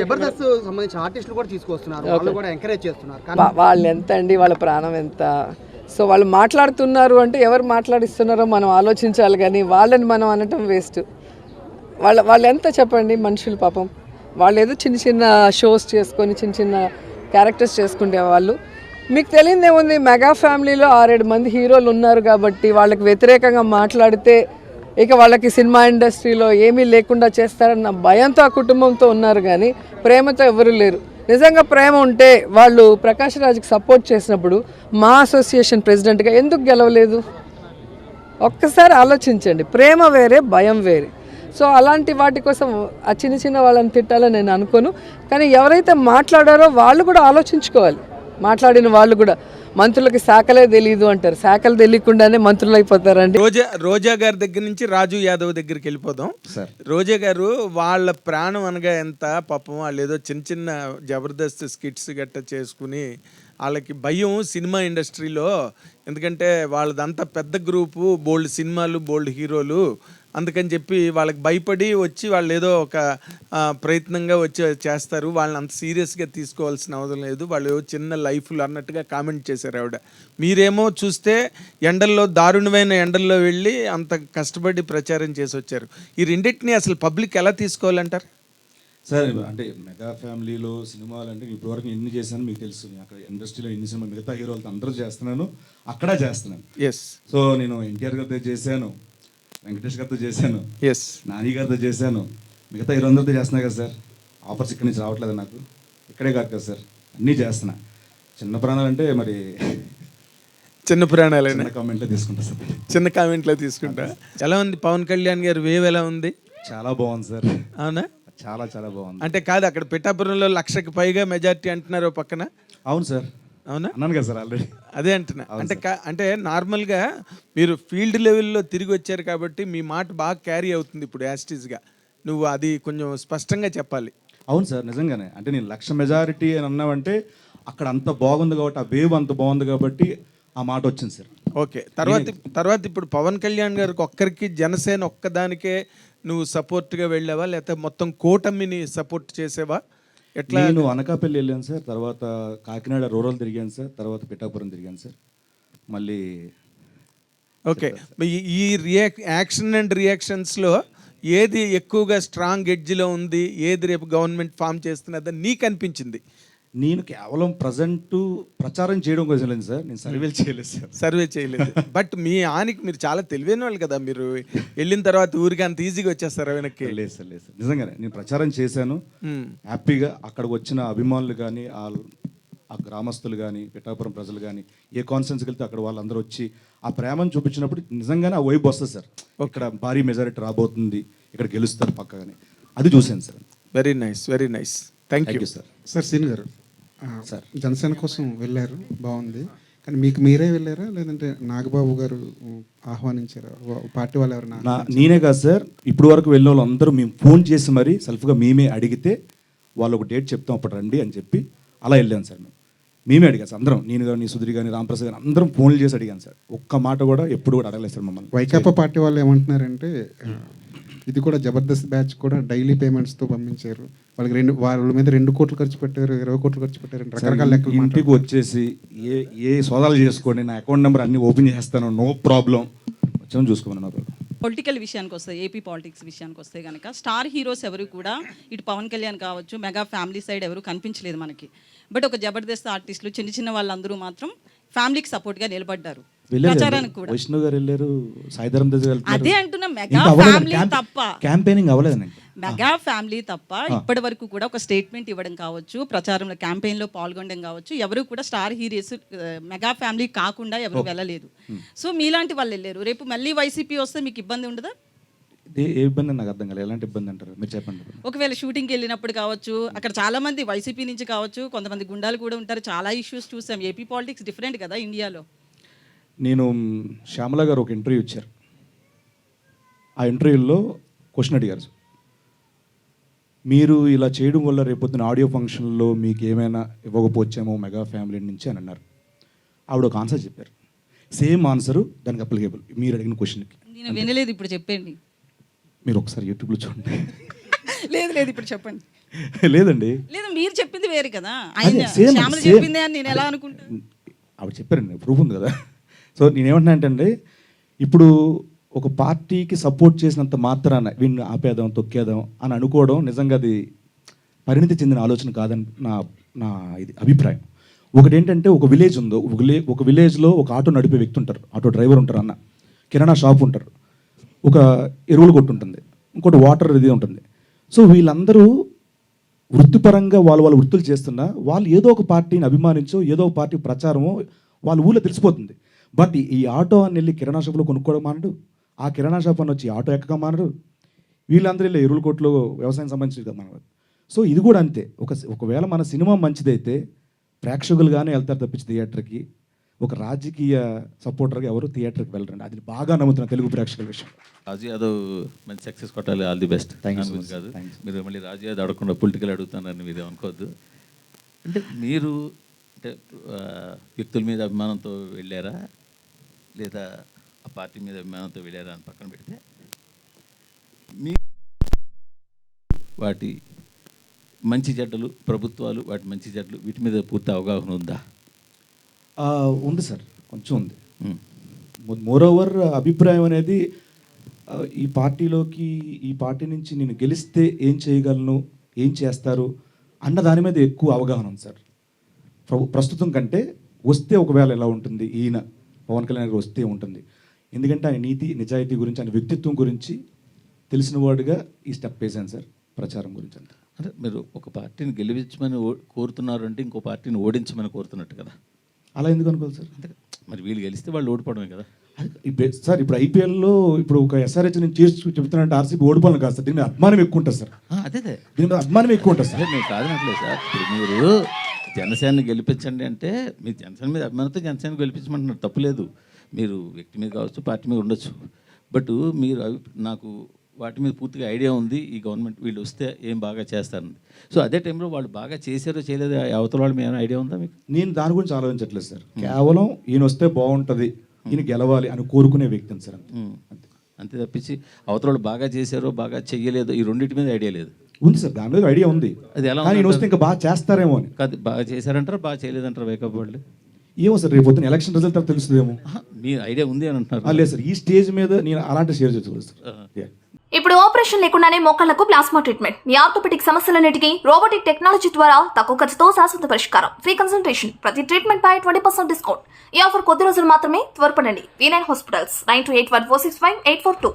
జబర్దస్త్ సంబంధించిన ఆర్టిస్టులు కూడా తీసుకొస్తున్నారు, వాళ్ళు కూడా ఎంకరేజ్ చేస్తున్నారు. వాళ్ళు ఎంత అండి, వాళ్ళ ప్రాణం ఎంత. సో వాళ్ళు మాట్లాడుతున్నారు అంటే ఎవరు మాట్లాడిస్తున్నారో మనం ఆలోచించాలి, కానీ వాళ్ళని మనం అనటం వేస్ట్. వాళ్ళు ఎంత చెప్పండి మనుషులు పాపం. వాళ్ళు ఏదో చిన్న చిన్న షోస్ చేసుకొని చిన్న చిన్న క్యారెక్టర్స్ చేసుకుంటే వాళ్ళు. మీకు తెలియదేముంది, మెగా ఫ్యామిలీలో 6-7 మంది హీరోలు ఉన్నారు కాబట్టి వాళ్ళకి వ్యతిరేకంగా మాట్లాడితే ఇక వాళ్ళకి సినిమా ఇండస్ట్రీలో ఏమీ లేకుండా చేస్తారన్న భయంతో ఆ కుటుంబంతో ఉన్నారు, కానీ ప్రేమతో ఎవరు లేరు. నిజంగా ప్రేమ ఉంటే వాళ్ళు ప్రకాష్ రాజ్కి సపోర్ట్ చేసినప్పుడు మా అసోసియేషన్ ప్రెసిడెంట్గా ఎందుకు గెలవలేదు? ఒక్కసారి ఆలోచించండి. ప్రేమ వేరే, భయం వేరే. సో అలాంటి వాటి కోసం ఆ చిన్న చిన్న వాళ్ళని తిట్టాలని నేను అనుకోను, కానీ ఎవరైతే మాట్లాడారో వాళ్ళు కూడా ఆలోచించుకోవాలి. మాట్లాడిన వాళ్ళు కూడా, మంత్రులకి శాఖలే తెలియదు అంటారు, శాఖలు తెలియకుండానే మంత్రులు అయిపోతారండి. రోజా గారి దగ్గర నుంచి రాజు యాదవ్ దగ్గరికి వెళ్ళిపోదాం. రోజా గారు వాళ్ళ ప్రాణం అనగా ఎంత పాపం. వాళ్ళు ఏదో చిన్న చిన్న జబర్దస్త్ స్కిట్స్ గట్ట చేసుకుని వాళ్ళకి భయం సినిమా ఇండస్ట్రీలో, ఎందుకంటే వాళ్ళదంతా పెద్ద గ్రూపు, బోల్డ్ సినిమాలు, బోల్డ్ హీరోలు, అందుకని చెప్పి వాళ్ళకి భయపడి వచ్చి వాళ్ళు ఏదో ఒక ప్రయత్నంగా వచ్చి చేస్తారు. వాళ్ళని అంత సీరియస్గా తీసుకోవాల్సిన అవసరం లేదు, వాళ్ళు చిన్న లైఫ్లు అన్నట్టుగా కామెంట్ చేశారు ఆవిడ. మీరేమో చూస్తే ఎండల్లో, దారుణమైన ఎండల్లో వెళ్ళి అంత కష్టపడి ప్రచారం చేసి వచ్చారు. ఈ రెండింటిని అసలు పబ్లిక్ ఎలా తీసుకోవాలంటారు? సార్ అంటే మెగా ఫ్యామిలీలో సినిమాలు అంటే ఇప్పటివరకు ఎన్ని చేశాను మీకు తెలుసు. అక్కడ ఇండస్ట్రీలో ఎన్ని సినిమా మిగతా హీరోలతో అందరూ చేస్తున్నాను, అక్కడ చేస్తున్నాను. ఎస్. సో నేను ఎన్టీఆర్ గారితో చేశాను, వెంకటేష్ గారితో చేశాను, ఎస్, నాని గారితో చేశాను, మిగతా హీరోలందరితో చేస్తున్నా కదా సార్. ఆఫర్స్ ఇక్కడి నుంచి రావట్లేదు నాకు, ఇక్కడే కాదు కదా సార్, అన్నీ చేస్తున్నా. చిన్న ప్రాణాలు అంటే మరి చిన్న ప్రాణాలు కామెంట్లో తీసుకుంటా సార్, చిన్న కామెంట్లో తీసుకుంటా. ఎలా ఉంది పవన్ కళ్యాణ్ గారు వేవ్ ఎలా ఉంది? చాలా బాగుంది సార్. అవునా? చాలా చాలా బాగుంది. అంటే కాదు, అక్కడ పిఠాపురంలో 1,00,000కి పైగా మెజారిటీ అంటున్నారు పక్కన. అవును సార్. అవునా? అన్నాను కదా సార్ ఆల్రెడీ. అదే అంటున్నా. అంటే నార్మల్గా మీరు ఫీల్డ్ లెవెల్లో తిరిగి వచ్చారు కాబట్టి మీ మాట బాగా క్యారీ అవుతుంది ఇప్పుడు యాస్టీస్గా. నువ్వు అది కొంచెం స్పష్టంగా చెప్పాలి. అవును సార్, నిజంగానే. అంటే నేను 1,00,000 మెజారిటీ అని అన్నామంటే అక్కడ అంత బాగుంది కాబట్టి, ఆ వేవ్ అంత బాగుంది కాబట్టి ఆ మాట వచ్చింది సార్. ఓకే. తర్వాత ఇప్పుడు పవన్ కళ్యాణ్ గారికి ఒక్కరికి, జనసేన ఒక్కదానికే నువ్వు సపోర్ట్గా వెళ్ళావా, లేకపోతే మొత్తం కూటమిని సపోర్ట్ చేసేవా? ఎట్లా? నేను అనకాపల్లి వెళ్ళాను సార్, తర్వాత కాకినాడ రూరల్ తిరిగాను సార్, తర్వాత పిఠాపురం తిరిగాను సార్. మళ్ళీ ఓకే. ఈ యాక్షన్ అండ్ రియాక్షన్స్లో ఏది ఎక్కువగా స్ట్రాంగ్ ఎడ్జ్లో ఉంది, ఏది రేపు గవర్నమెంట్ ఫామ్ చేస్తున్నదని నీకు అనిపించింది? నేను కేవలం ప్రజెంట్ ప్రచారం చేయడం కోసం లేదు సార్, నేను సర్వేలు చేయలేదు సార్. సర్వే చేయలేదు. బట్ మీ ఆనికి మీరు చాలా తెలివైన వాళ్ళు కదా, మీరు వెళ్ళిన తర్వాత ఊరికి అంత ఈజీగా వచ్చేస్తారు వెనక్కి? లేదు సార్, లేదు సార్, నిజంగానే నేను ప్రచారం చేశాను హ్యాపీగా. అక్కడికి వచ్చిన అభిమానులు కానీ, ఆ గ్రామస్తులు కానీ, పిఠాపురం ప్రజలు కానీ, ఏ కాన్ఫరెన్స్కి వెళ్తే అక్కడ వాళ్ళందరూ వచ్చి ఆ ప్రేమను చూపించినప్పుడు నిజంగానే ఆ వైబ్ వస్తుంది సార్. ఇక్కడ భారీ మెజారిటీ రాబోతుంది, ఇక్కడ గెలుస్తారు పక్కగానే, అది చూశాను sir. Very nice, very nice. Thank you sir. Sir సీన్ గారు, సార్ జనసేన కోసం వెళ్ళారు, బాగుంది. కానీ మీకు మీరే వెళ్ళారా, లేదంటే నాగబాబు గారు ఆహ్వానించారా? పార్టీ వాళ్ళు ఎవరైనా? నేనే కాదు సార్, ఇప్పుడు వరకు వెళ్ళిన వాళ్ళు అందరూ మేము ఫోన్ చేసి మరీ సెల్ఫ్గా మేమే అడిగితే వాళ్ళు ఒక డేట్ చెప్తాం అప్పుడు రండి అని చెప్పి అలా వెళ్ళాను సార్. మేమే అడిగాను సార్ అందరం, నేను కానీ, సుధీర్ కానీ, రామప్రసాద్ కానీ అందరం ఫోన్లు చేసి అడిగాను సార్. ఒక్క మాట కూడా ఎప్పుడు కూడా అడగలేదు సార్ మమ్మల్ని. వైకాపా పార్టీ వాళ్ళు ఏమంటున్నారంటే ఇది కూడా జబర్దస్త్ బ్యాచ్ కూడా డైలీ పేమెంట్స్తో పంపించారు, వాళ్ళకి వాళ్ళ మీద 2 కోట్లు ఖర్చు పెట్టారు, 20 కోట్లు ఖర్చు పెట్టారు, రకరకాల లెక్కలు. ఇంటికి వచ్చేసి ఏ సోదాలు చేసుకోండి, నా అకౌంట్ నెంబర్ అన్ని ఓపెన్ చేస్తాను, నో ప్రాబ్లం, వచ్చాము చూసుకోమన్నారు. పొలిటికల్ విషయానికి వస్తే, ఏపీ పాలిటిక్స్ విషయానికి వస్తే కనుక స్టార్ హీరోస్ ఎవరు కూడా ఇటు పవన్ కళ్యాణ్ కావచ్చు, మెగా ఫ్యామిలీ సైడ్ ఎవరు కనిపించలేదు మనకి. బట్ ఒక జబర్దస్త్ ఆర్టిస్టులు, చిన్న చిన్న వాళ్ళందరూ మాత్రం ఫ్యామిలీకి సపోర్ట్గా నిలబడ్డారు. ప్రచారానికి కూడా వైష్ణవ్ గారు వెళ్ళారు, సాయిధరం తేజ్ గారు. అదే అంటున్నా, మెగా ఫ్యామిలీ తప్ప క్యాంపెయినింగ్ అవ్వలేదు. మెగా ఫ్యామిలీ తప్ప ఇప్పటి వరకు కూడా ఒక స్టేట్మెంట్ ఇవ్వడం కావచ్చు, ప్రచారంలో క్యాంపెయిన్లో పాల్గొనడం కావచ్చు, ఎవరు కూడా స్టార్ హీరోస్ మెగా ఫ్యామిలీ కాకుండా ఎవరు వెళ్ళలేదు. సో మీలాంటి వాళ్ళు వెళ్ళారు, రేపు మళ్ళీ వైసీపీ వస్తే మీకు ఇబ్బంది ఉండదా? ఏ ఇబ్బంది నాకు అర్థం కాలేదు. ఎలాంటి ఇబ్బంది అంటారు మీరు చెప్పండి. ఒకవేళ షూటింగ్కి వెళ్ళినప్పుడు కావచ్చు, అక్కడ చాలా మంది వైసీపీ నుంచి కావచ్చు, కొంతమంది గుండాలు కూడా ఉంటారు, చాలా ఇష్యూస్ చూసాం. ఏపీ పాలిటిక్స్ డిఫరెంట్ కదా ఇండియాలో. నేను శ్యామల గారు ఒక ఇంటర్వ్యూ ఇచ్చారు, ఆ ఇంటర్వ్యూలో క్వశ్చన్ అడిగారు, మీరు ఇలా చేయడం వల్ల రేపొద్దున ఆడియో ఫంక్షన్లో మీకు ఏమైనా ఇవ్వకపోవచ్చేమో మెగా ఫ్యామిలీ నుంచి అని అన్నారు. ఆవిడ ఒక ఆన్సర్ చెప్పారు, సేమ్ ఆన్సరు దానికి అప్లికేబుల్ మీరు అడిగిన క్వశ్చన్కి. నేను వినలేదు, ఇప్పుడు చెప్పండి. మీరు ఒకసారి యూట్యూబ్లో చూడండి. లేదు ఇప్పుడు చెప్పండి. లేదండి, లేదా మీరు చెప్పింది వేరు కదా, అదే, ఆయన same, శ్యామల same. చెప్పింది అని నేను ఎలా అనుకుంటాను? ఆవిడ చెప్పారండి, ప్రూఫ్ ఉంది కదా. సో నేనేమంటున్నా అంటే ఇప్పుడు ఒక పార్టీకి సపోర్ట్ చేసినంత మాత్రాన వీడిని ఆపేద్దాం తొక్కేద్దాం అని అనుకోవడం నిజంగా అది పరిణితి చెందిన ఆలోచన కాదని నా నా ఇది అభిప్రాయం. ఒకటి ఏంటంటే ఒక విలేజ్ ఉందో, ఒక విలేజ్లో ఒక ఆటో నడిపే వ్యక్తి ఉంటారు, ఆటో డ్రైవర్ ఉంటారు, అన్న కిరాణా షాప్ ఉంటారు, ఒక ఎరువులు కొట్టు ఉంటుంది, ఇంకోటి వాటర్ ఇది ఉంటుంది. సో వీళ్ళందరూ వృత్తిపరంగా వాళ్ళ వృత్తులు చేస్తున్నా వాళ్ళు ఏదో ఒక పార్టీని అభిమానించో ఏదో ఒక పార్టీ ప్రచారమో వాళ్ళ ఊళ్ళో తెలిసిపోతుంది. బట్ ఈ ఆటో అని వెళ్ళి కిరాణా షాప్లో కొనుక్కోవడం మానడు, ఆ కిరాణా షాప్ అని వచ్చి ఆటో ఎక్కగా మానడు, వీళ్ళందరూ వెళ్ళి ఎరువుల కొట్లో వ్యవసాయం సంబంధించి మానదు. సో ఇది కూడా అంతే, ఒకవేళ మన సినిమా మంచిదైతే ప్రేక్షకులుగానే వెళ్తారు తప్పించి థియేటర్కి, ఒక రాజకీయ సపోర్టర్గా ఎవరు థియేటర్కి వెళ్ళరండి. అది బాగా నమ్ముతున్నా తెలుగు ప్రేక్షకుల విషయం. రాజు యాదవ్ మంచి సక్సెస్ కొట్టాలి, all the best. Thank you so కాదు much. Thanks. మీరు మళ్ళీ రాజు యాదవ్ అడగకుండా పొలిటికల్ అడుగుతున్నారని మీరు అనుకోవద్దు. అంటే మీరు అంటే వ్యక్తుల మీద అభిమానంతో వెళ్ళారా లేదా ఆ పార్టీ మీద అభిమానంతో వెళ్ళారా అని పక్కన పెడితే మీ వాటి మంచి చెడ్డలు, ప్రభుత్వాలు వాటి మంచి చెడ్డలు వీటి మీద పూర్తి అవగాహన ఉందా? ఉంది సార్, కొంచెం ఉంది. మోరోవర్ అభిప్రాయం అనేది ఈ పార్టీలోకి, ఈ పార్టీ నుంచి నేను గెలిస్తే ఏం చేయగలను, ఏం చేస్తారు అన్న దాని మీద ఎక్కువ అవగాహన ఉంది సార్ ప్రస్తుతం కంటే. వస్తే ఒకవేళ ఎలా ఉంటుంది, ఈయన పవన్ కళ్యాణ్ గారు వస్తే ఉంటుంది. ఎందుకంటే ఆయన నీతి నిజాయితీ గురించి, ఆయన వ్యక్తిత్వం గురించి తెలిసిన వాడుగా ఈ స్టెప్ వేసాను సార్, ప్రచారం గురించి అంతా. అంటే మీరు ఒక పార్టీని గెలిపించమని కోరుతున్నారు అంటే ఇంకో పార్టీని ఓడించమని కోరుతున్నట్టు కదా. అలా ఎందుకు అనుకోవాలి సార్? అంతే కదా, మరి వీళ్ళు గెలిస్తే వాళ్ళు ఓడిపోవడమే కదా. సార్ ఇప్పుడు ఐపీఎల్లో ఇప్పుడు ఒక ఎస్ఆర్హెచ్ నేను చేసి చెప్తున్నానంటే ఆర్సీబీ ఓడిపోవాలి కాదు సార్, దీని మీద అభిమానం ఎక్కువ ఉంటుంది సార్. అదే దీని మీద అభిమానం ఎక్కువ ఉంటుంది సార్. అదే మేము కాదనట్లేదు సార్. ఇప్పుడు మీరు జనసేనని గెలిపించండి అంటే మీరు జనసేన మీద అభిమానంతో జనసేన గెలిపించమంటున్నారు, తప్పులేదు. మీరు వ్యక్తి మీద కావచ్చు, పార్టీ మీద ఉండొచ్చు. బట్ మీరు నాకు వాటి మీద పూర్తిగా ఐడియా ఉంది, ఈ గవర్నమెంట్ వీళ్ళు వస్తే ఏం బాగా చేస్తారని. సో అదే టైంలో వాళ్ళు బాగా చేశారో చేయలేదో అవతల వాళ్ళు ఏమైనా ఐడియా ఉందా మీకు? నేను దాని గురించి ఆలోచించట్లేదు సార్, కేవలం ఈయన వస్తే బాగుంటుంది, ఈయన గెలవాలి అని కోరుకునే వ్యక్తిని సార్, అంతే తప్పించి అవతల వాళ్ళు బాగా చేశారో బాగా చెయ్యలేదో ఈ రెండింటి మీద ఐడియా లేదు. ఉంది సార్, దాని మీద ఐడియా ఉంది. అది ఎలా కానీ ఈయన వస్తే ఇంకా బాగా చేస్తారేమో అని. కాదు, బాగా చేశారంటారా బాగా చేయలేదంటారా వేకప్ వాళ్ళు? ఏమో సార్, రేపు పొద్దున ఎలక్షన్ రిజల్ట్ తర్వాత తెలుస్తుందేమో. మీ ఐడియా ఉంది అని అంటున్నారు. లేదు సార్, ఈ స్టేజ్ మీద నేను అలాంటి షేర్ చేసుకోలేదు సార్. ఇప్పుడు ఆపరేషన్ లేకుండానే మోకాళ్లకు ప్లాస్మా ట్రీట్మెంట్, మీ ఆర్థోపెటిక్ సమస్యలన్నిటికీ రోబోటిక్ టెక్నాలజీ ద్వారా తక్కువ ఖర్చుతో శాశ్వత పరిష్కారం, ఫ్రీ కన్సల్టేషన్, ప్రతి ట్రీట్మెంట్ పై 20% డిస్కౌంట్. ఈ ఆఫర్ కొద్ది రోజులు మాత్రమే, త్వరపడండి. V9 hospitals 9281465842.